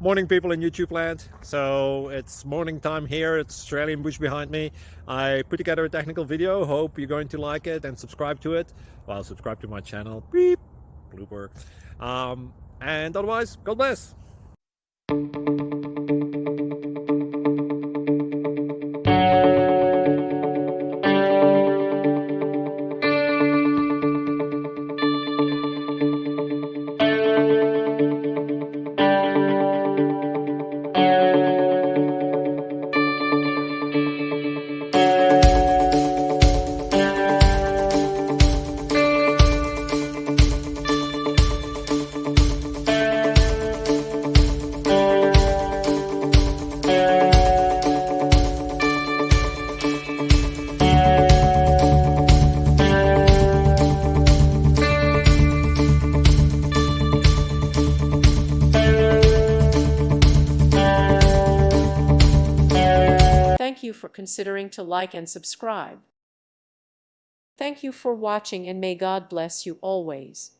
Morning, people in YouTube land. So it's morning time here. It's Australian bush behind me. I put together a technical video. Hope you're going to like it and subscribe to it. Well, subscribe to my channel. Beep. Blooper. And otherwise, God bless. Thank you for considering to like and subscribe. Thank you for watching, and may God bless you always.